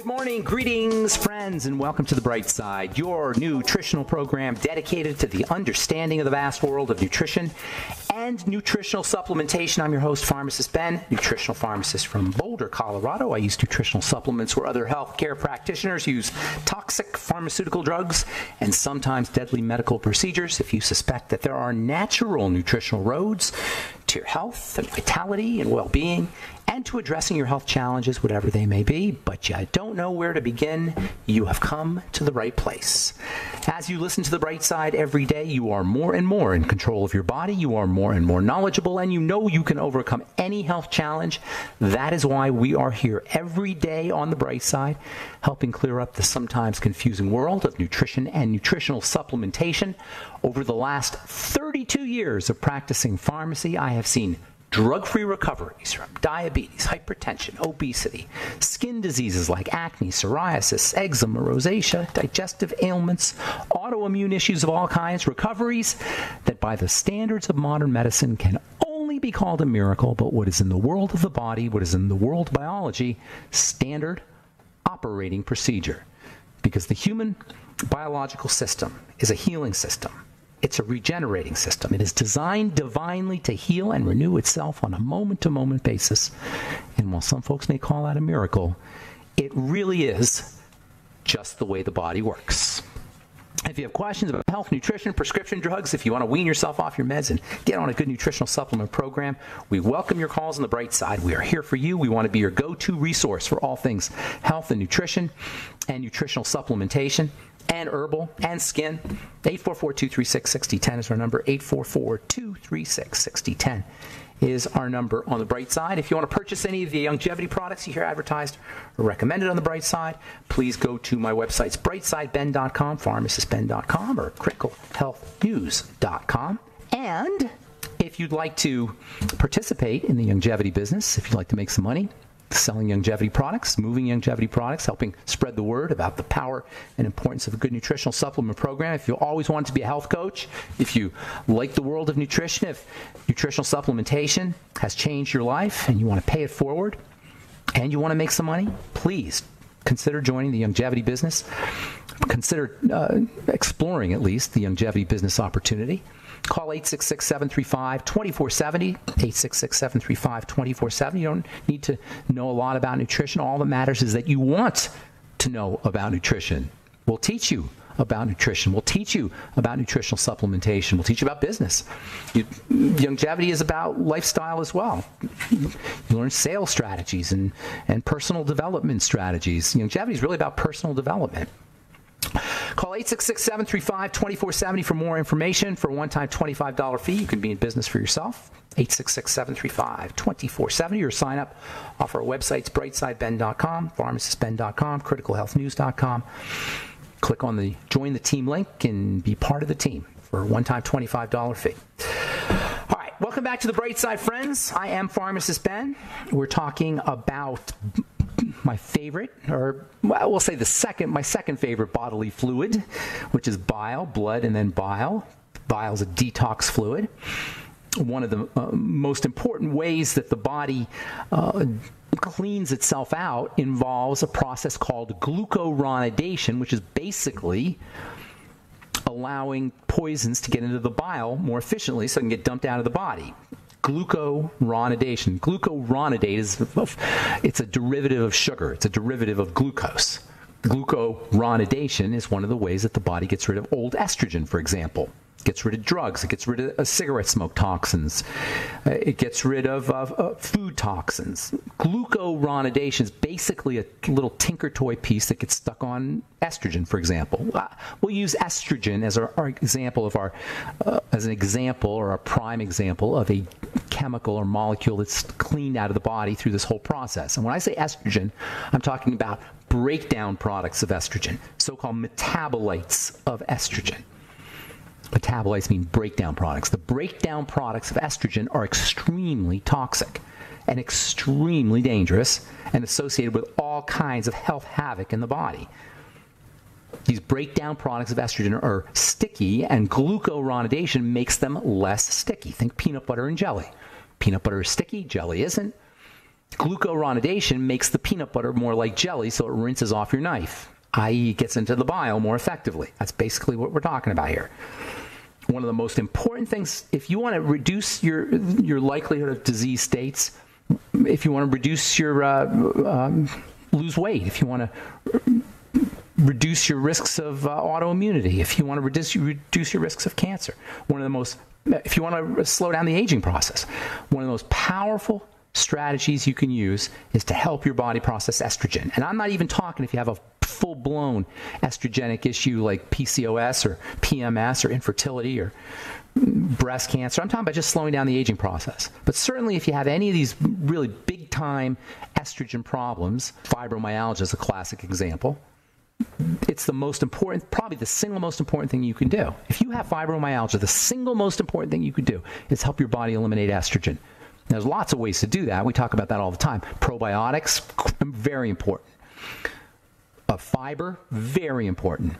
morning, greetings, friends, and welcome to The Bright Side, your nutritional program dedicated to the understanding of the vast world of nutrition and nutritional supplementation. I'm your host, Pharmacist Ben, nutritional pharmacist from Boulder, Colorado. I use nutritional supplements where other healthcare practitioners use toxic pharmaceutical drugs and sometimes deadly medical procedures. If you suspect that there are natural nutritional roads to your health and vitality and well-being, and to addressing your health challenges, whatever they may be, but you don't know where to begin, you have come to the right place. As you listen to The Bright Side every day, you are more and more in control of your body, you are more and more knowledgeable, and you know you can overcome any health challenge. That is why we are here every day on The Bright Side, helping clear up the sometimes confusing world of nutrition and nutritional supplementation. Over the last 32 years of practicing pharmacy, I have seen drug-free recoveries from diabetes, hypertension, obesity, skin diseases like acne, psoriasis, eczema, rosacea, digestive ailments, autoimmune issues of all kinds, recoveries that by the standards of modern medicine can only be called a miracle, but what is in the world of the body, what is in the world of biology, standard operating procedure. Because the human biological system is a healing system. It's a regenerating system. It is designed divinely to heal and renew itself on a moment-to-moment basis. And while some folks may call that a miracle, it really is just the way the body works. If you have questions about health, nutrition, prescription drugs, if you want to wean yourself off your meds and get on a good nutritional supplement program, we welcome your calls on The Bright Side. We are here for you. We want to be your go-to resource for all things health and nutrition and nutritional supplementation and herbal and skin. 844-236-6010 is our number. 844-236-6010 is our number on The Bright Side. If you want to purchase any of the longevity products you hear advertised or recommended on The Bright Side, please go to my websites, brightsideben.com, pharmacistben.com, or criticalhealthnews.com. And if you'd like to participate in the longevity business, if you'd like to make some money selling longevity products, moving longevity products, helping spread the word about the power and importance of a good nutritional supplement program. If you always wanted to be a health coach, if you like the world of nutrition, if nutritional supplementation has changed your life and you want to pay it forward and you want to make some money, please consider joining the longevity business. Consider exploring at least the longevity business opportunity. Call 866-735-2470, 866-735-2470. You don't need to know a lot about nutrition. All that matters is that you want to know about nutrition. We'll teach you about nutrition. We'll teach you about nutritional supplementation. We'll teach you about business. Longevity is about lifestyle as well. You learn sales strategies and personal development strategies. Longevity is really about personal development. Call 866-735-2470 for more information. For a one-time $25 fee, you can be in business for yourself. 866-735-2470 or sign up off our websites, brightsideben.com, pharmacistben.com, criticalhealthnews.com. Click on the Join the Team link and be part of the team for a one-time $25 fee. All right, welcome back to The Bright Side, friends. I am Pharmacist Ben. We're talking about my favorite, or we'll say my second favorite bodily fluid, which is bile, blood, and then bile. Bile is a detox fluid. One of the most important ways that the body cleans itself out involves a process called glucuronidation, which is basically allowing poisons to get into the bile more efficiently so it can get dumped out of the body. Glucuronidation. Glucuronidate it's a derivative of sugar. It's a derivative of glucose. Glucuronidation is one of the ways that the body gets rid of old estrogen, for example. It gets rid of drugs. It gets rid of cigarette smoke toxins. It gets rid of food toxins. Glucuronidation is basically a little tinker toy piece that gets stuck on estrogen, for example. We'll use estrogen as our example of as an example or a prime example of a chemical or molecule that's cleaned out of the body through this whole process. And when I say estrogen, I'm talking about breakdown products of estrogen, so-called metabolites of estrogen. Metabolites mean breakdown products. The breakdown products of estrogen are extremely toxic and extremely dangerous and associated with all kinds of health havoc in the body. These breakdown products of estrogen are sticky, and glucuronidation makes them less sticky. Think peanut butter and jelly. Peanut butter is sticky, jelly isn't. Glucuronidation makes the peanut butter more like jelly, so it rinses off your knife, i.e. gets into the bile more effectively. That's basically what we're talking about here. One of the most important things, if you want to reduce your likelihood of disease states, if you want to reduce your lose weight, if you want to reduce your risks of autoimmunity, if you want to reduce your risks of cancer, if you want to slow down the aging process, one of the most powerful strategies you can use is to help your body process estrogen. And I'm not even talking if you have a full-blown estrogenic issue like PCOS or PMS or infertility or breast cancer. I'm talking about just slowing down the aging process. But certainly if you have any of these really big-time estrogen problems, fibromyalgia is a classic example, it's the most important, probably the single most important thing you can do. If you have fibromyalgia, the single most important thing you could do is help your body eliminate estrogen. There's lots of ways to do that. We talk about that all the time. Probiotics, very important. Fiber, very important.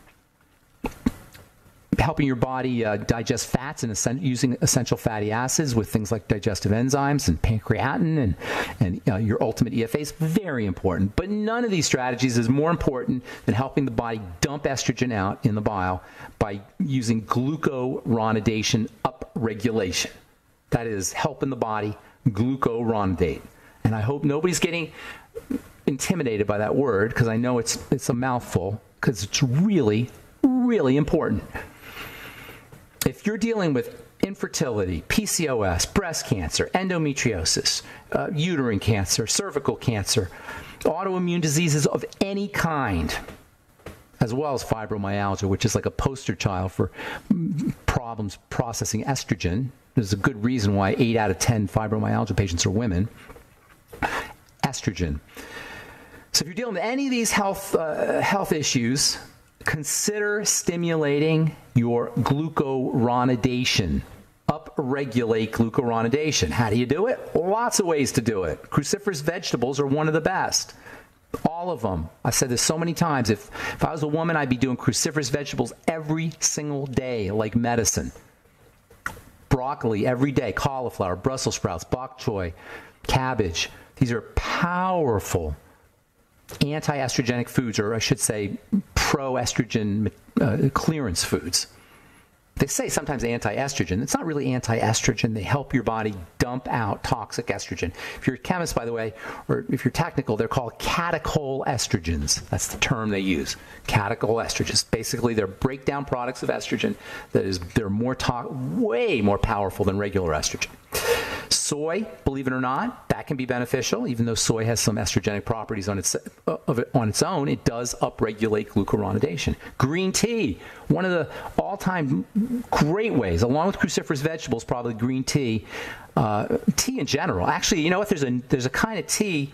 Helping your body digest fats and using essential fatty acids with things like digestive enzymes and pancreatin and your ultimate EFAs, very important. But none of these strategies is more important than helping the body dump estrogen out in the bile by using glucuronidation upregulation. That is helping the body glucuronidate. And I hope nobody's getting intimidated by that word, because I know it's a mouthful, because it's really, really important. If you're dealing with infertility, PCOS, breast cancer, endometriosis, uterine cancer, cervical cancer, autoimmune diseases of any kind, as well as fibromyalgia, which is like a poster child for problems processing estrogen. There's a good reason why 8 out of 10 fibromyalgia patients are women. Estrogen. So if you're dealing with any of these health issues, consider stimulating your glucuronidation. Upregulate glucuronidation. How do you do it? Lots of ways to do it. Cruciferous vegetables are one of the best. All of them. I've said this so many times. If I was a woman, I'd be doing cruciferous vegetables every single day, like medicine. Broccoli every day, cauliflower, Brussels sprouts, bok choy, cabbage. These are powerful anti-estrogenic foods, or I should say pro-estrogen clearance foods. They say sometimes anti-estrogen. It's not really anti-estrogen. They help your body dump out toxic estrogen. If you're a chemist, by the way, or if you're technical, they're called catechol estrogens. That's the term they use. Catechol estrogens. Basically, they're breakdown products of estrogen they're way more powerful than regular estrogen. Soy, believe it or not, that can be beneficial. Even though soy has some estrogenic properties on its own, it does upregulate glucuronidation. Green tea, one of the all-time great ways, along with cruciferous vegetables, probably green tea. Tea in general. Actually, you know what? There's a kind of tea.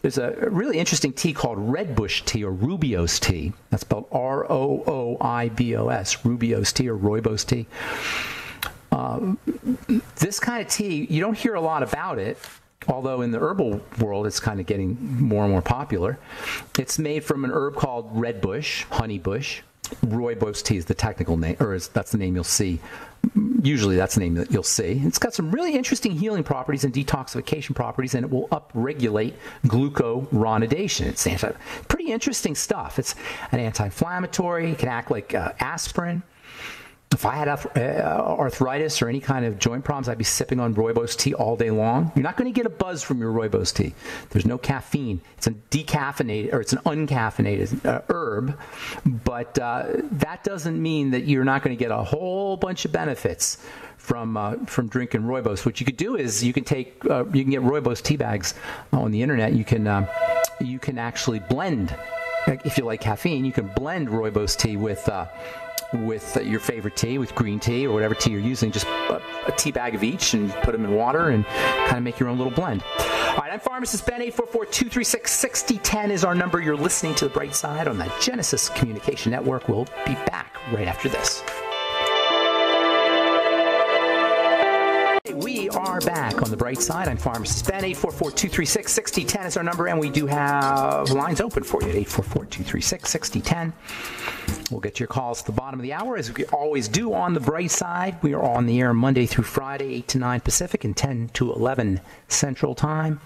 There's a really interesting tea called redbush tea or Rooibos tea. That's spelled R-O-O-I-B-O-S. Rooibos tea or rooibos tea. This kind of tea, you don't hear a lot about it, although in the herbal world it's kind of getting more and more popular. It's made from an herb called redbush, honeybush. Rooibos tea is the technical name, or that's the name you'll see. Usually that's the name that you'll see. It's got some really interesting healing properties and detoxification properties, and it will upregulate glucuronidation. It's pretty interesting stuff. It's an anti-inflammatory. It can act like aspirin. If I had arthritis or any kind of joint problems, I'd be sipping on rooibos tea all day long. You're not going to get a buzz from your rooibos tea. There's no caffeine. It's a decaffeinated, or it's an uncaffeinated herb, but that doesn't mean that you're not going to get a whole bunch of benefits from drinking rooibos. What you could do is you can get rooibos tea bags on the internet. You can actually blend. If you like caffeine, you can blend rooibos tea with your favorite tea, with green tea or whatever tea you're using, just a tea bag of each and put them in water and kind of make your own little blend. All right, I'm Pharmacist Ben. 844-236-6010 is our number. You're listening to The Bright Side on the Genesis Communication Network. We'll be back right after this. We are back on The Bright Side. I'm Pharmacist Ben. 844-236-6010 is our number, and we do have lines open for you at 844-236-6010. We'll get your calls at the bottom of the hour, as we always do on The Bright Side. We are on the air Monday through Friday, 8 to 9 Pacific and 10 to 11 Central Time.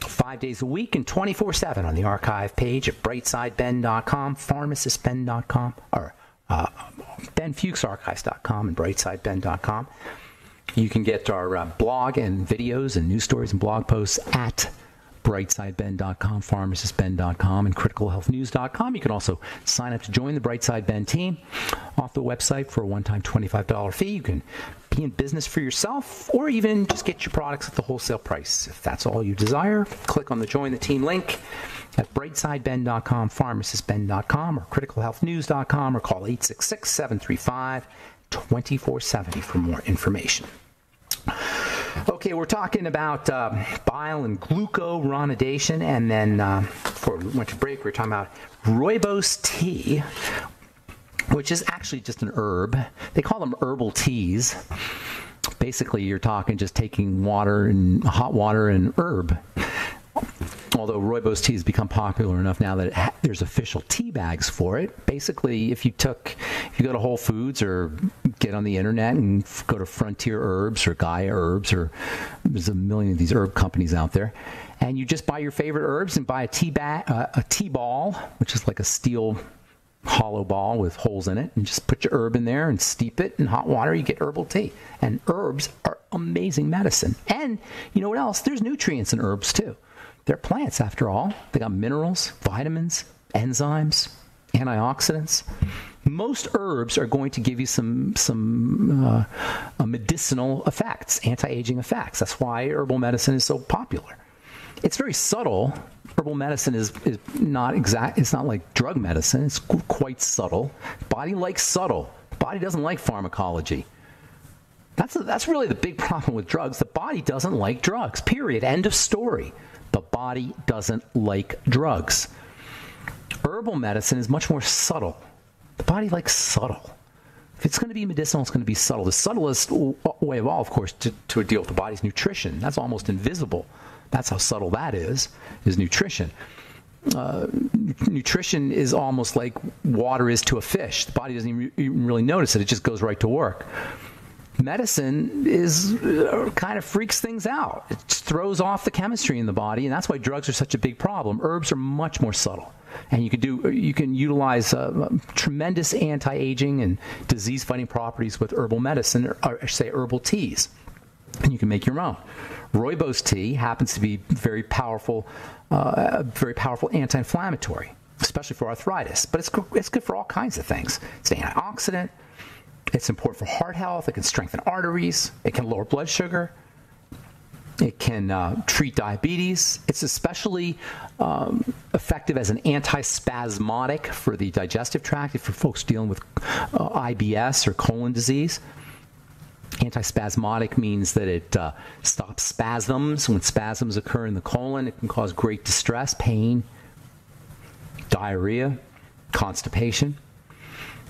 5 days a week and 24/7 on the archive page at brightsideben.com, pharmacistben.com, or benfuchsarchives.com and brightsideben.com. You can get our blog and videos and news stories and blog posts at brightsideben.com, pharmacistben.com, and criticalhealthnews.com. You can also sign up to join the Brightside Ben team off the website for a one-time $25 fee. You can be in business for yourself or even just get your products at the wholesale price. If that's all you desire, click on the Join the Team link at brightsideben.com, pharmacistben.com, or criticalhealthnews.com, or call 866-735-2470 for more information. Okay, we're talking about bile and glucuronidation, and then before we went to break, we were talking about rooibos tea, which is actually just an herb. They call them herbal teas. Basically, you're talking just taking water and hot water and herb. Although rooibos tea has become popular enough now that there's official tea bags for it. Basically, if you go to Whole Foods or get on the internet and go to Frontier Herbs or Gaia Herbs, or there's a million of these herb companies out there, and you just buy your favorite herbs and buy a tea ball, which is like a steel hollow ball with holes in it, and just put your herb in there and steep it in hot water. You get herbal tea. And herbs are amazing medicine. And you know what else? There's nutrients in herbs too. They're plants, after all. They got minerals, vitamins, enzymes, antioxidants. Most herbs are going to give you some medicinal effects, anti-aging effects. That's why herbal medicine is so popular. It's very subtle. Herbal medicine is not exact. It's not like drug medicine. It's quite subtle. Body likes subtle. Body doesn't like pharmacology. That's really the big problem with drugs. The body doesn't like drugs, period. End of story. The body doesn't like drugs. Herbal medicine is much more subtle. The body likes subtle. If it's going to be medicinal, it's going to be subtle. The subtlest way of all, of course, to deal with the body's nutrition. That's almost invisible. That's how subtle that is nutrition. Nutrition is almost like water is to a fish. The body doesn't even really notice it. It just goes right to work. Medicine kind of freaks things out. It throws off the chemistry in the body, and that's why drugs are such a big problem. Herbs are much more subtle, and you can utilize tremendous anti-aging and disease-fighting properties with herbal medicine, or I should say herbal teas, and you can make your own. Rooibos tea happens to be very powerful anti-inflammatory, especially for arthritis. But it's good for all kinds of things. It's an antioxidant. It's important for heart health. It can strengthen arteries. It can lower blood sugar. It can treat diabetes. It's especially effective as an antispasmodic for the digestive tract, for folks dealing with IBS or colon disease. Antispasmodic means that it stops spasms. When spasms occur in the colon, it can cause great distress, pain, diarrhea, constipation.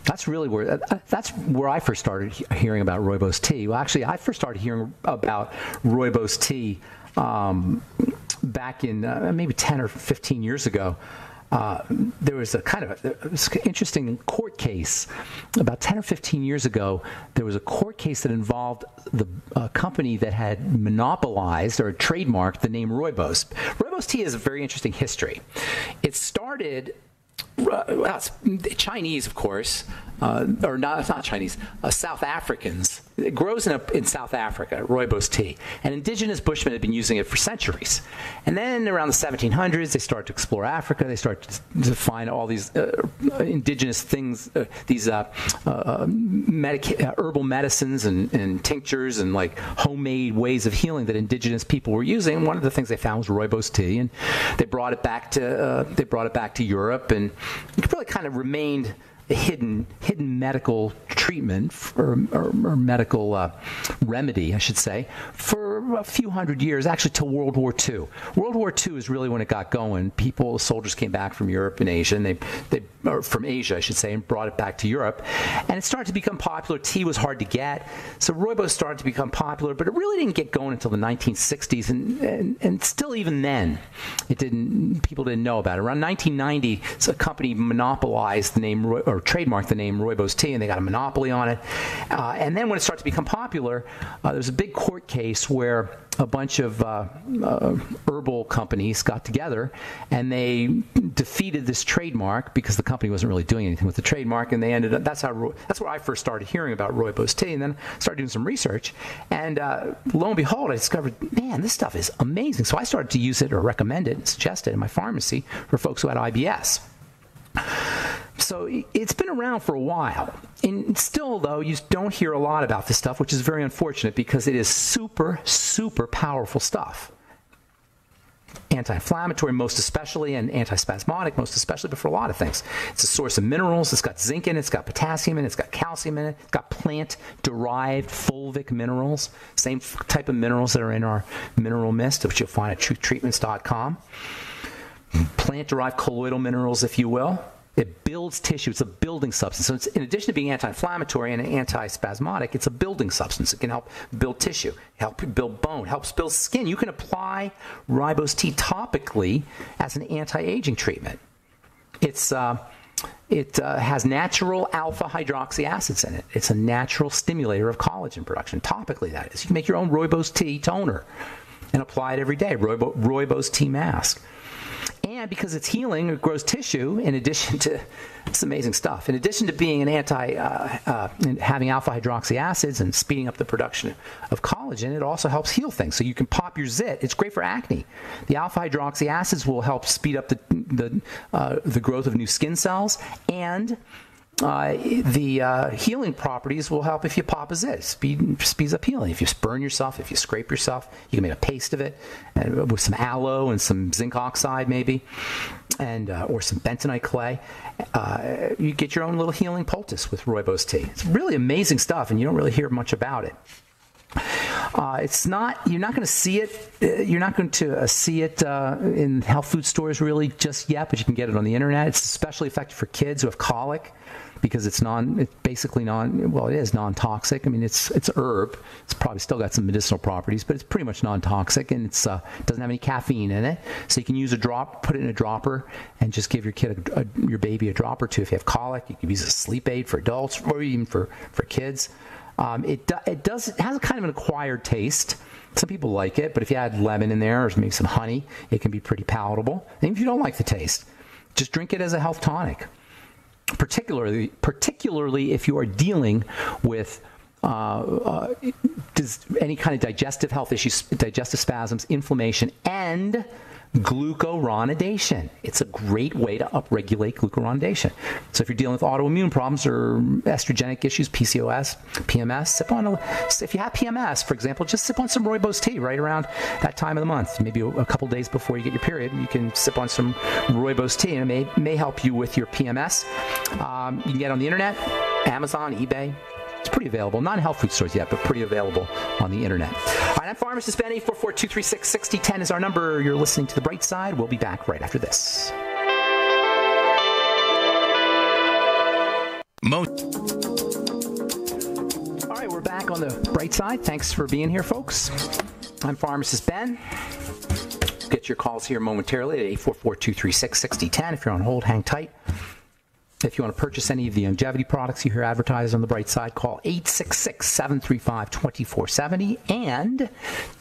That's where I first started hearing about rooibos tea. Well, actually, I first started hearing about rooibos tea back in maybe 10 or 15 years ago. There was a kind of interesting court case about 10 or 15 years ago. There was a court case that involved the company that had monopolized or trademarked the name rooibos. Rooibos tea has a very interesting history. It started. Well, it's Chinese, of course, or not. It's not Chinese. South Africans. It grows in South Africa, rooibos tea, and indigenous Bushmen had been using it for centuries. And then around the 1700s, they started to explore Africa. They started to find all these indigenous things, these herbal medicines and tinctures and like homemade ways of healing that indigenous people were using. And one of the things they found was rooibos tea, and they brought it back to Europe, and it really kind of remained a hidden medical treatment or medical remedy, I should say, for a few hundred years, actually till World War II. World War II is really when it got going. Soldiers came back from Europe and Asia, and from Asia, I should say, and brought it back to Europe. And it started to become popular. Tea was hard to get, so rooibos started to become popular, but it really didn't get going until the 1960s, and still even then, people didn't know about it. Around 1990, a company monopolized the name or trademarked the name rooibos tea, and they got a monopoly on it. And then when it started to become popular, there was a big court case where where a bunch of herbal companies got together and they defeated this trademark because the company wasn't really doing anything with the trademark, and they ended up. That's where I first started hearing about rooibos tea, and then started doing some research, and lo and behold, I discovered, man, this stuff is amazing. So I started to use it or recommend it and suggest it in my pharmacy for folks who had IBS. So it's been around for a while. And still, though, you don't hear a lot about this stuff, which is very unfortunate because it is super, super powerful stuff. Anti-inflammatory, most especially, and antispasmodic, most especially, but for a lot of things. It's a source of minerals. It's got zinc in it. It's got potassium in it. It's got calcium in it. It's got plant-derived fulvic minerals, same type of minerals that are in our mineral mist, which you'll find at truthtreatments.com. Plant-derived colloidal minerals, if you will. It builds tissue. It's a building substance. So it's, in addition to being anti-inflammatory and anti-spasmodic, it's a building substance. It can help build tissue, help build bone, helps build skin. You can apply rooibos tea topically as an anti-aging treatment. It has natural alpha hydroxy acids in it. It's a natural stimulator of collagen production. Topically, that is. You can make your own rooibos tea toner and apply it every day. Rooibos tea mask. And because it's healing, it grows tissue. In addition to, it's amazing stuff. In addition to being an having alpha hydroxy acids and speeding up the production of collagen, it also helps heal things. So you can pop your zit. It's great for acne. The alpha hydroxy acids will help speed up the growth of new skin cells, and the healing properties will help if you pop a zit. Speeds up healing. If you burn yourself, if you scrape yourself, you can make a paste of it with some aloe and some zinc oxide maybe, and or some bentonite clay. You get your own little healing poultice with rooibos tea. It's really amazing stuff, and you don't really hear much about it. It's not. You're not going to see it. You're not going to see it in health food stores really just yet, but you can get it on the internet. It's especially effective for kids who have colic, because it's basically it is non-toxic. I mean, it's herb. It's probably still got some medicinal properties, but it's pretty much non-toxic, and it doesn't have any caffeine in it. So you can use put it in a dropper, and just give your baby a drop or two if you have colic. You can use it as a sleep aid for adults or even for kids. It has a kind of an acquired taste. Some people like it, but if you add lemon in there or maybe some honey, it can be pretty palatable. And if you don't like the taste, just drink it as a health tonic. Particularly if you are dealing with any kind of digestive health issues, digestive spasms, inflammation, and glucuronidation. It's a great way to upregulate glucuronidation. So if you're dealing with autoimmune problems or estrogenic issues, PCOS, PMS, if you have PMS, for example, just sip on some rooibos tea right around that time of the month. Maybe a couple days before you get your period, you can sip on some rooibos tea, and it may help you with your PMS. You can get it on the internet, Amazon, eBay. It's pretty available. Not in health food stores yet, but pretty available on the internet. All right, I'm Pharmacist Ben. 844-236-6010 is our number. You're listening to The Bright Side. We'll be back right after this. All right, we're back on The Bright Side. Thanks for being here, folks. I'm Pharmacist Ben. Get your calls here momentarily at 844-236-6010. If you're on hold, hang tight. If you want to purchase any of the longevity products you hear advertised on The Bright Side, call 866-735-2470. And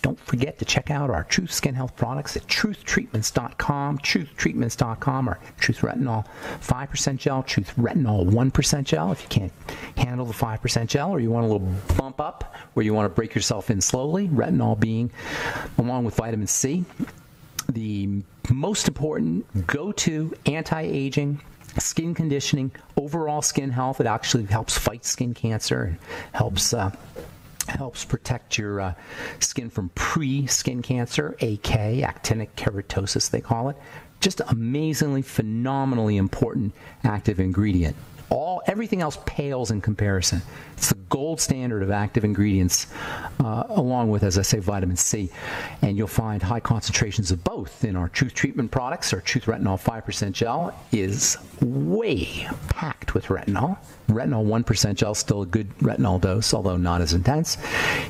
don't forget to check out our Truth Skin Health products at truthtreatments.com. Truthtreatments.com, our Truth Retinol 5% gel, Truth Retinol 1% gel. If you can't handle the 5% gel, or you want a little bump up where you want to break yourself in slowly, retinol being, along with vitamin C, the most important go-to anti-aging, skin conditioning, overall skin health. It actually helps fight skin cancer and helps protect your skin from pre-skin cancer, actinic keratosis, they call it. Just amazingly, phenomenally important active ingredient. Everything else pales in comparison. It's the gold standard of active ingredients, along with, as I say, vitamin C. And you'll find high concentrations of both in our Truth Treatment products. Our Truth Retinol 5% gel is way packed with retinol. Retinol 1% gel is still a good retinol dose, although not as intense.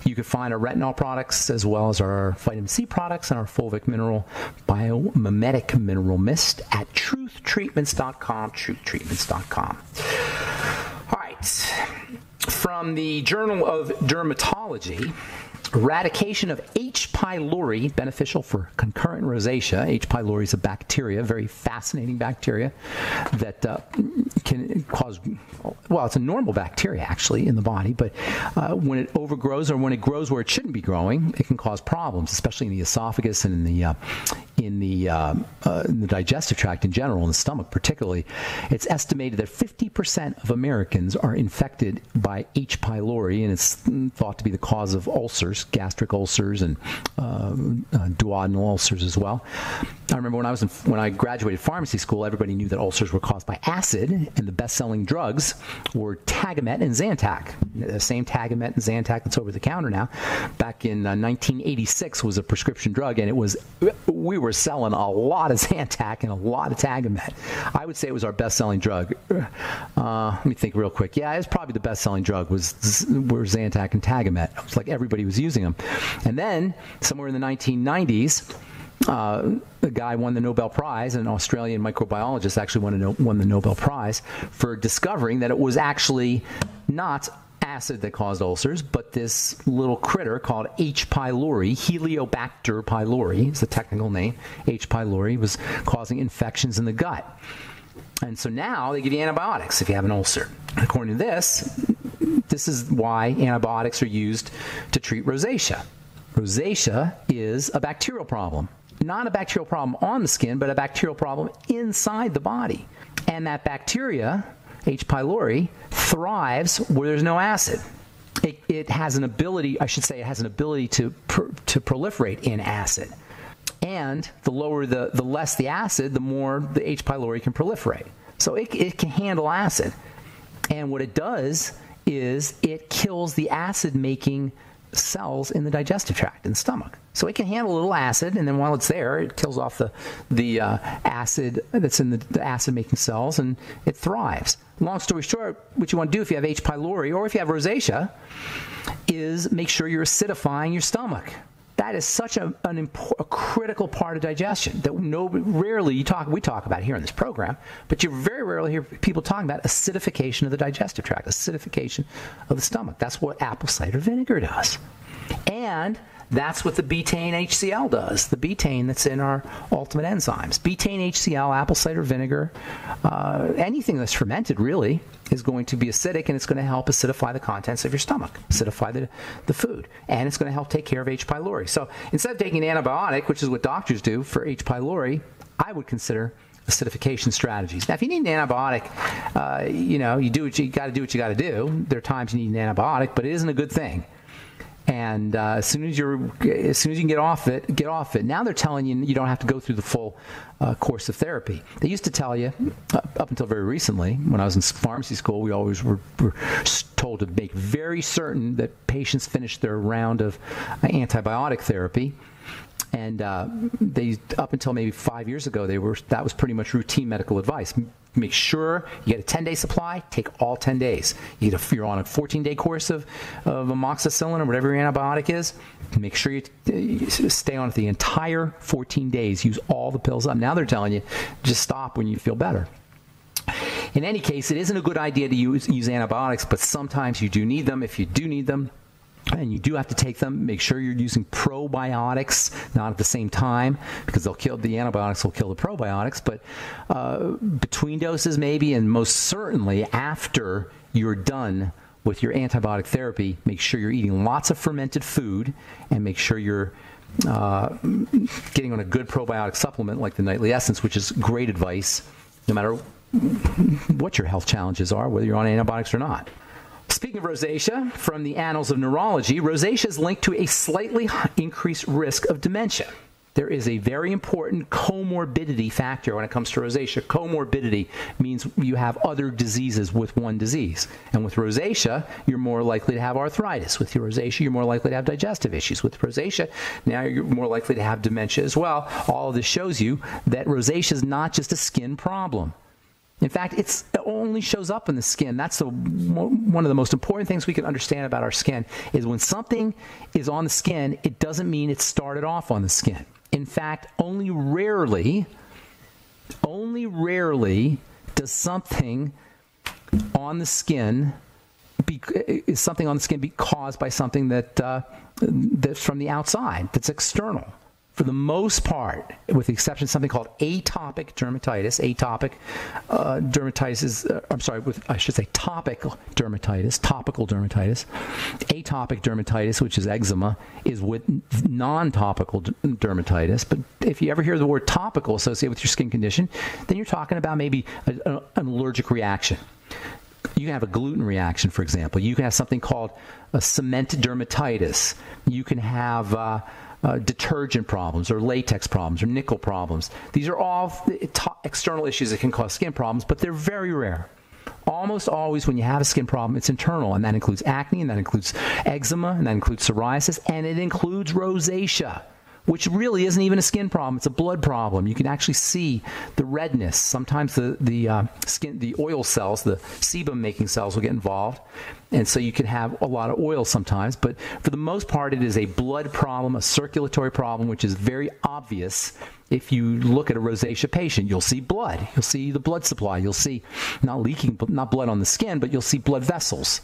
You can find our retinol products as well as our vitamin C products and our fulvic mineral biomimetic mineral mist at truthtreatments.com, truthtreatments.com. All right. From the Journal of Dermatology, Eradication of H. pylori, beneficial for concurrent rosacea. H. pylori is a bacteria, very fascinating bacteria that can cause, well, it's a normal bacteria actually in the body, but when it overgrows or when it grows where it shouldn't be growing, it can cause problems, especially in the esophagus and in the digestive tract in general, in the stomach particularly. It's estimated that 50% of Americans are infected by H. pylori, and it's thought to be the cause of ulcers, gastric ulcers, and duodenal ulcers as well. I remember when I graduated pharmacy school, everybody knew that ulcers were caused by acid, and the best-selling drugs were Tagamet and Zantac. The same Tagamet and Zantac that's over the counter now. Back in 1986 was a prescription drug, and we were selling a lot of Zantac and a lot of Tagamet. I would say it was our best-selling drug. Let me think real quick. Yeah, it was probably the best-selling drug were Zantac and Tagamet. It was like everybody was using them. And then, somewhere in the 1990s, a guy won the Nobel Prize, an Australian microbiologist actually won the Nobel Prize for discovering that it was actually not acid that caused ulcers, but this little critter called H. pylori, Heliobacter pylori is the technical name. H. pylori was causing infections in the gut. And so now they give you antibiotics if you have an ulcer. According to this is why antibiotics are used to treat rosacea. Rosacea is a bacterial problem. Not a bacterial problem on the skin, but a bacterial problem inside the body. And that bacteria, H. pylori, thrives where there's no acid. It has an ability, I should say, it has an ability to proliferate in acid. And the less the acid, the more the H. pylori can proliferate. So it can handle acid. And what it does is it kills the acid-making cells in the digestive tract, in the stomach. So it can handle a little acid, and then while it's there, it kills off the acid that's in the acid-making cells, and it thrives. Long story short, what you want to do if you have H. pylori or if you have rosacea is make sure you're acidifying your stomach. That is such a critical part of digestion that we talk about here in this program, but you very rarely hear people talking about acidification of the digestive tract, acidification of the stomach. That's what apple cider vinegar does. And that's what the betaine HCl does, the betaine that's in our ultimate enzymes. Betaine HCl, apple cider vinegar, anything that's fermented really is going to be acidic, and it's going to help acidify the contents of your stomach, acidify the food, and it's going to help take care of H. pylori. So instead of taking an antibiotic, which is what doctors do for H. pylori, I would consider acidification strategies. Now, if you need an antibiotic, you got to do what you got to do. There are times you need an antibiotic, but it isn't a good thing. And as soon as you can get off it. Now they're telling you you don't have to go through the full course of therapy. They used to tell you, up until very recently, when I was in pharmacy school, we always were told to make very certain that patients finish their round of antibiotic therapy. And up until maybe 5 years ago, that was pretty much routine medical advice. Make sure you get a 10-day supply, take all 10 days. You're on a 14-day course of amoxicillin or whatever your antibiotic is, make sure you stay on it the entire 14 days. Use all the pills up. Now they're telling you, just stop when you feel better. In any case, it isn't a good idea to use antibiotics, but sometimes you do need them. If you do need them, and you do have to take them, make sure you're using probiotics, not at the same time, because the antibiotics will kill the probiotics, but between doses maybe, and most certainly after you're done with your antibiotic therapy, make sure you're eating lots of fermented food, and make sure you're getting on a good probiotic supplement like the Nightly Essence, which is great advice, no matter what your health challenges are, whether you're on antibiotics or not. Speaking of rosacea, from the Annals of Neurology, rosacea is linked to a slightly increased risk of dementia. There is a very important comorbidity factor when it comes to rosacea. Comorbidity means you have other diseases with one disease. And with rosacea, you're more likely to have arthritis. With your rosacea, you're more likely to have digestive issues. With rosacea, now you're more likely to have dementia as well. All of this shows you that rosacea is not just a skin problem. In fact, it only shows up in the skin. That's one of the most important things we can understand about our skin is when something is on the skin, it doesn't mean it started off on the skin. In fact, only rarely does something on the skin is something on the skin caused by something that's from the outside, that's external. For the most part, with the exception of something called atopic dermatitis. Atopic dermatitis is, topical dermatitis. Atopic dermatitis, which is eczema, is with non-topical dermatitis. But if you ever hear the word topical associated with your skin condition, then you're talking about maybe an allergic reaction. You can have a gluten reaction, for example. You can have something called a cement dermatitis. You can have detergent problems or latex problems or nickel problems. These are all external issues that can cause skin problems, but they're very rare. Almost always when you have a skin problem, it's internal, and that includes acne, and that includes eczema, and that includes psoriasis, and it includes rosacea, which really isn't even a skin problem. It's a blood problem. You can actually see the redness. Sometimes the oil cells, the sebum-making cells will get involved, and so you can have a lot of oil sometimes. But for the most part, it is a blood problem, a circulatory problem, which is very obvious. If you look at a rosacea patient, you'll see blood. You'll see the blood supply. You'll see not blood on the skin, but you'll see blood vessels.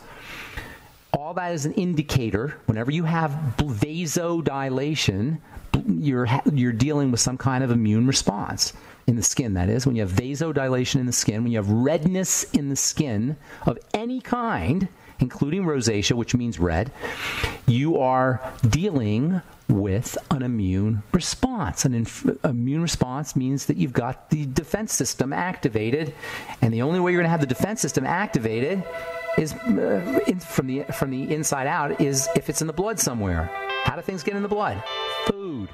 All that is an indicator. Whenever you have vasodilation, you're dealing with some kind of immune response in the skin. That is, when you have vasodilation in the skin, when you have redness in the skin of any kind, including rosacea, which means red, you are dealing with an immune response. An immune response means that you've got the defense system activated, and the only way you're going to have the defense system activated is from the inside out is if it's in the blood somewhere. How do things get in the blood? Food.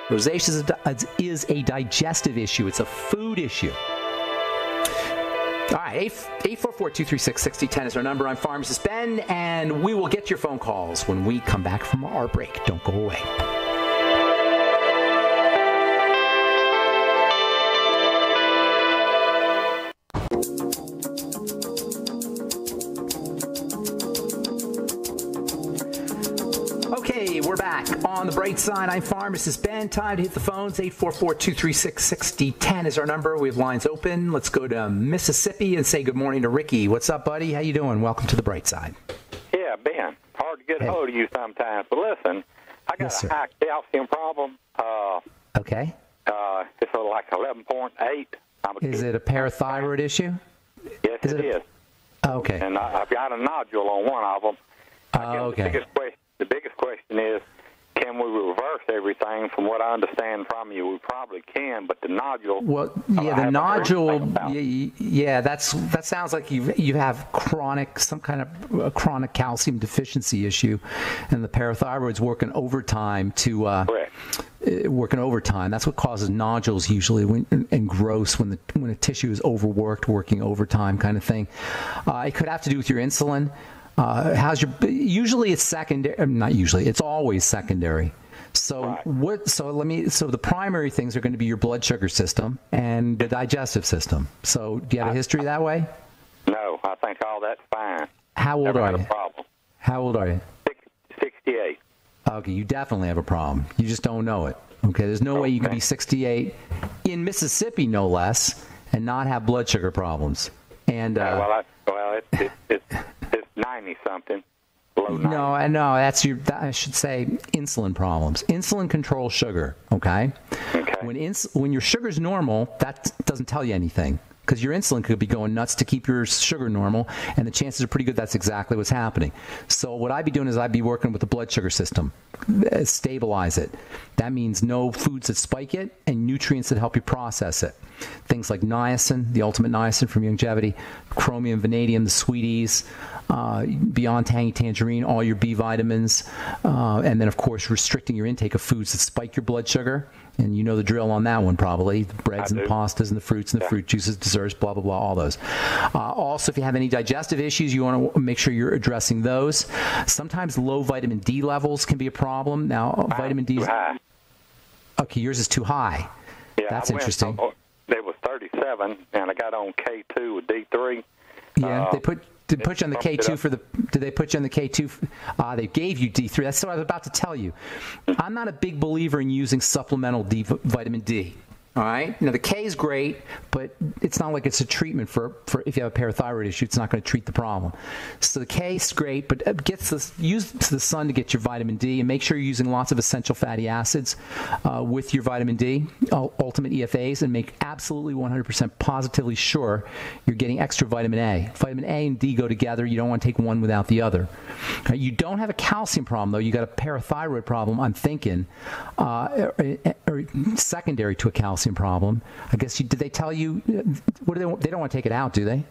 Rosacea is a digestive issue. It's a food issue. All right, 844-236-6010 is our number. I'm Pharmacist Ben, and we will get your phone calls when we come back from our break. Don't go away. Okay, we're back on the bright side. I'm Pharmacist Ben. Time to hit the phones. 844-236-6010 is our number. We have lines open. Let's go to Mississippi and say good morning to Ricky. What's up, buddy? How you doing? Welcome to the bright side. Yeah, Ben. Hard to get a hold of you sometimes. But listen, I got a high calcium problem. Okay. It's like 11.8. Is it a parathyroid issue? Yes, it is. Okay. And I've got a nodule on one of them. Okay. The biggest question is, can we reverse everything? From what I understand from you, we probably can, but the nodule... Well, yeah, the nodule, that sounds like you have some kind of chronic calcium deficiency issue, and the parathyroid's working overtime Correct. Working overtime. That's what causes nodules usually and growths when a tissue is overworked, working overtime kind of thing. It could have to do with your insulin. Usually it's secondary, not usually, it's always secondary. So right. So the primary things are going to be your blood sugar system and the digestive system. So do you have a history that way? No, I think all that's fine. How old are you? A problem. How old are you? 68. Okay, you definitely have a problem. You just don't know it. Okay, there's no way you can be 68 in Mississippi, no less, and not have blood sugar problems. And it's 90-something, low 90. No, I should say insulin problems. Insulin controls sugar, okay? When your sugar's normal, that doesn't tell you anything, because your insulin could be going nuts to keep your sugar normal, and the chances are pretty good that's exactly what's happening. So what I'd be doing is I'd be working with the blood sugar system, stabilize it. That means no foods that spike it and nutrients that help you process it. Things like niacin, the ultimate niacin from Longevity, chromium, vanadium, the sweeties, Beyond Tangy Tangerine, all your B vitamins, and then, of course, restricting your intake of foods that spike your blood sugar. And you know the drill on that one, probably. The breads and the pastas and the fruits and the fruit juices, desserts, blah, blah, blah, all those. Also, if you have any digestive issues, you want to make sure you're addressing those. Sometimes low vitamin D levels can be a problem. Now, vitamin D is... Okay, yours is too high. Yeah, that's interesting. It was 37, and I got on K2 with D3. Yeah, they put you on the K2 for the... Did they put you on the K2? They gave you D3. That's what I was about to tell you. I'm not a big believer in using supplemental vitamin D. All right. Now the K is great, but it's not like it's a treatment for if you have a parathyroid issue. It's not going to treat the problem. So the K is great, but use the sun to get your vitamin D, and make sure you're using lots of essential fatty acids with your vitamin D, ultimate EFAs, and make absolutely 100% positively sure you're getting extra vitamin A. Vitamin A and D go together. You don't want to take one without the other. You don't have a calcium problem though. You got a parathyroid problem. I'm thinking, or secondary to a calcium problem. I guess did they tell you what do they don't want to take it out, do they?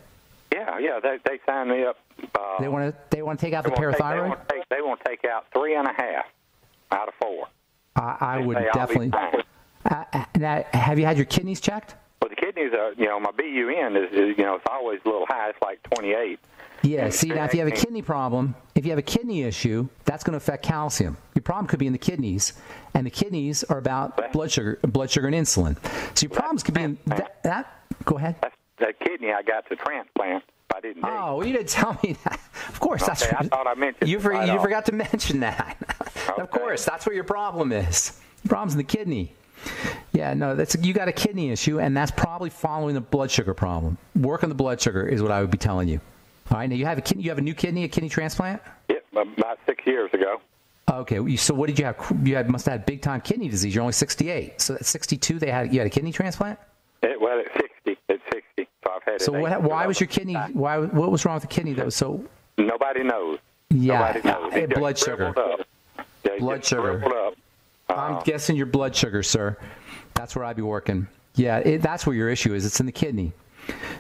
Yeah, they signed me up. They want to take out the parathyroid. They want to take out 3.5 out of 4. I would definitely. Now, have you had your kidneys checked? Well, the kidneys are, my BUN is it's always a little high. It's like 28. Yeah, see, now if you have a kidney problem, if you have a kidney issue, that's going to affect calcium. Your problem could be in the kidneys, and the kidneys are about blood sugar and insulin. So your problems could be in that. Go ahead. That kidney I got to transplant. I didn't. Oh, well, you didn't tell me that. Of course, that's. I thought I mentioned. You forgot to mention that. Okay. Of course, that's what your problem is. The problem's in the kidney. Yeah, no, you got a kidney issue, and that's probably following the blood sugar problem. Work on the blood sugar is what I would be telling you. All right, now you have a new kidney, a kidney transplant? Yep, about 6 years ago. Okay, so what did you have? You must have had big time kidney disease. You're only 68. So at 62, you had a kidney transplant? Well, at 60. So I've had it. So why was your kidney? What was wrong with the kidney though? So nobody knows. Yeah, nobody knows. Blood sugar. Blood sugar. I'm guessing your blood sugar, sir. That's where I'd be working. Yeah, that's where your issue is. It's in the kidney.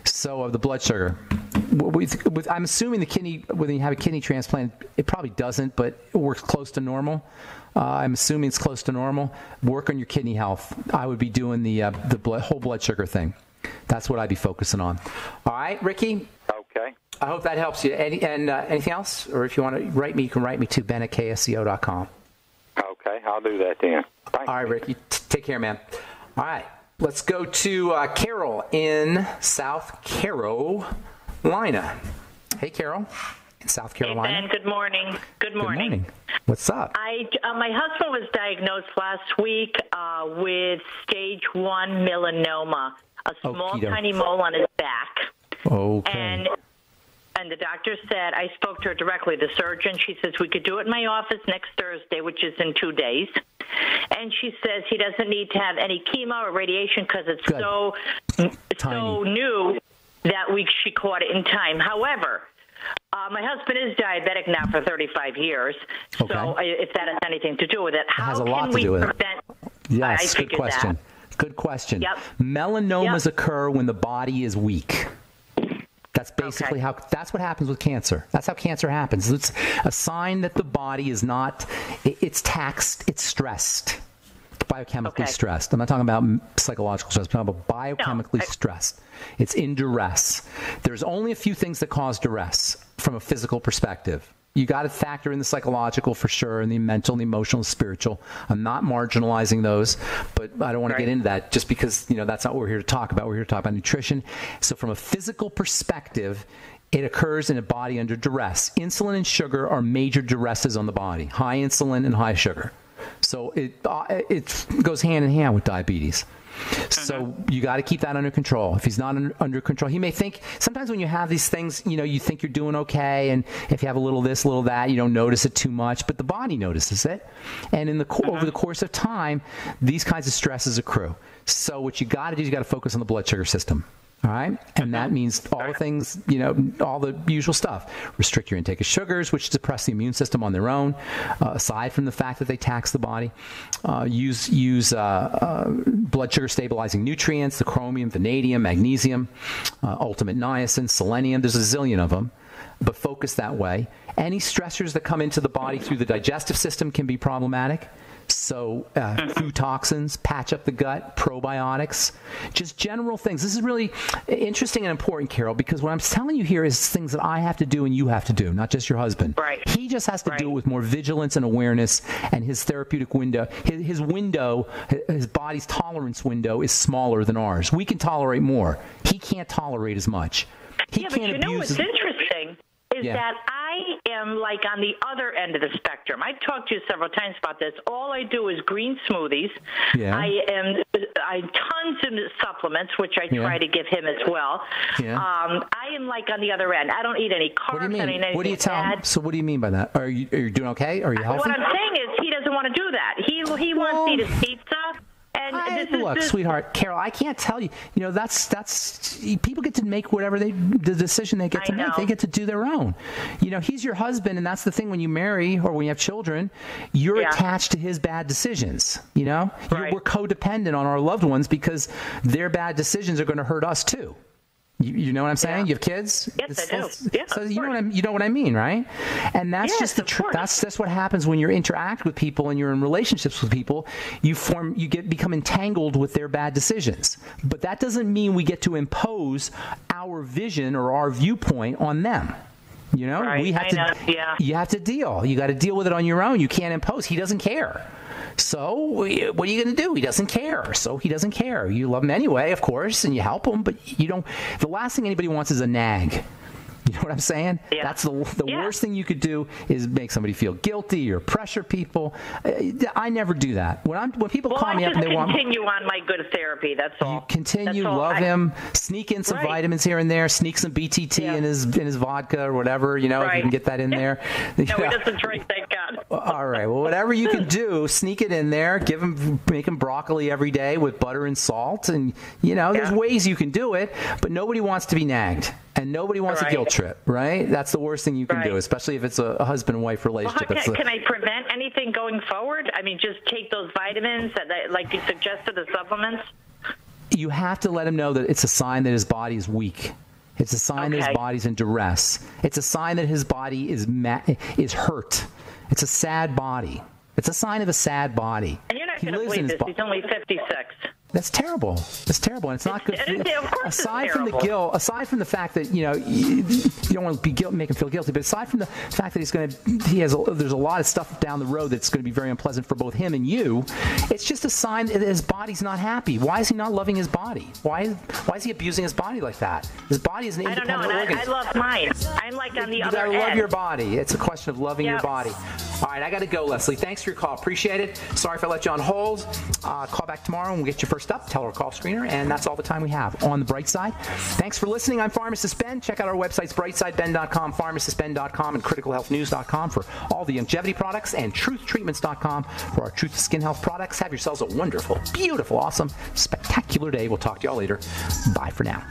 So of the blood sugar. I'm assuming the kidney, when you have a kidney transplant, it probably doesn't, but it works close to normal. I'm assuming it's close to normal. Work on your kidney health. I would be doing the whole blood sugar thing. That's what I'd be focusing on. All right, Ricky? Okay. I hope that helps you. Anything else? Or if you want to write me, you can write me to ben@ksco.com. Okay, I'll do that then. Thanks. All right, Ricky. Take care, man. All right. Let's go to Carol in South Carolina. Hey, Carol, in South Carolina. Hey, Ben. Good morning. Good morning. What's up? My husband was diagnosed last week with stage 1 melanoma, a small, tiny mole on his back. Okay. And the doctor said, I spoke to her directly, the surgeon. She says, we could do it in my office next Thursday, which is in 2 days. And she says he doesn't need to have any chemo or radiation because it's so new that she caught it in time. However, my husband is diabetic now for 35 years, so if that has anything to do with it, how can we prevent? Yes, good question. Good question. Yep. Melanomas occur when the body is weak. That's basically that's what happens with cancer. That's how cancer happens. It's a sign that the body is not, it's taxed, it's stressed, biochemically stressed. I'm not talking about psychological stress, I'm talking about biochemically stressed. It's in duress. There's only a few things that cause duress from a physical perspective. You got to factor in the psychological for sure, and the mental, and the emotional, and spiritual. I'm not marginalizing those, but I don't want to get into that just because that's not what we're here to talk about. We're here to talk about nutrition. So from a physical perspective, it occurs in a body under duress. Insulin and sugar are major duresses on the body. High insulin and high sugar. So it goes hand in hand with diabetes. So you got to keep that under control. If he's not under control, he may think, sometimes when you have these things, you think you're doing okay, and if you have a little this, a little that, you don't notice it too much, but the body notices it. And over the course of time, these kinds of stresses accrue. So what you got to do is you got to focus on the blood sugar system. All right? And that means all the things, all the usual stuff. Restrict your intake of sugars, which depress the immune system on their own, aside from the fact that they tax the body. Use blood sugar stabilizing nutrients, the chromium, vanadium, magnesium, ultimate niacin, selenium. There's a zillion of them. But focus that way. Any stressors that come into the body through the digestive system can be problematic. So food toxins, patch up the gut, probiotics, just general things. This is really interesting and important, Carol, because what I'm telling you here is things that I have to do and you have to do, not just your husband. Right. He just has to do it with more vigilance and awareness, and his therapeutic window, his window, his body's tolerance window is smaller than ours. We can tolerate more. He can't tolerate as much. He can't but what's interesting is that I I am like on the other end of the spectrum. I've talked to you several times about this. All I do is green smoothies. Yeah. I tons of supplements, which I try to give him as well. Yeah. I am like on the other end. I don't eat any carbs. What do you mean? I don't eat anything What do you tell him? So what do you mean by that? Are you doing okay? Are you healthy? What I'm saying is he doesn't want to do that. He wants to eat his pizza. And look, sweetheart, Carol, I can't tell you. You know, that's people get to make whatever the decision they get to make. They get to do their own. You know, he's your husband, and that's the thing. When you marry or when you have children, you're attached to his bad decisions. You know, we're codependent on our loved ones because their bad decisions are going to hurt us too. You know what I'm saying? Yeah. You have kids? Yes, I do. Yeah, so you know what I mean, right? And that's just the truth. That's what happens when you interact with people and you're in relationships with people. You become entangled with their bad decisions. But that doesn't mean we get to impose our vision or our viewpoint on them. You know, we have You have to deal. You got to deal with it on your own. You can't impose. He doesn't care. So what are you going to do? He doesn't care. So he doesn't care. You love him anyway, of course, and you help him, but you don't. The last thing anybody wants is a nag. You know what I'm saying? Yeah. That's the worst thing you could do is make somebody feel guilty or pressure people. I never do that. When people call me up and they want continue on my good therapy. That's all. You continue, love him, sneak in some vitamins here and there, sneak some BTT in his vodka or whatever. You know, if you can get that in there. No, he doesn't drink. Thank God. All right. Well, whatever you can do, sneak it in there. Make him broccoli every day with butter and salt, and there's ways you can do it. But nobody wants to be nagged. And nobody wants a guilt trip, right? That's the worst thing you can do, especially if it's a husband and wife relationship. Well, can I prevent anything going forward? I mean, just take those vitamins, like you suggested, the supplements? You have to let him know that it's a sign that his body is weak. It's a sign that his body's in duress. It's a sign that his body is hurt. It's a sad body. It's a sign of a sad body. And you're not going to believe this. He's only 56. That's terrible. It's terrible, and it's not good. Aside from the guilt, aside from the fact that you don't want to make him feel guilty, but aside from the fact that there's a lot of stuff down the road that's going to be very unpleasant for both him and you. It's just a sign that his body's not happy. Why is he not loving his body? Why is he abusing his body like that? His body is an independent organ. I love mine. I'm like on the other end. You gotta love your body. It's a question of loving your body. All right, I got to go, Leslie. Thanks for your call. Appreciate it. Sorry if I let you on hold. Call back tomorrow and we'll get you first up. Tell our call screener, and that's all the time we have on the Bright Side. Thanks for listening. I'm Pharmacist Ben. Check out our websites, brightsideben.com, pharmacistben.com, and criticalhealthnews.com for all the longevity products, and truthtreatments.com for our Truth Skin Health products. Have yourselves a wonderful, beautiful, awesome, spectacular day. We'll talk to y'all later. Bye for now.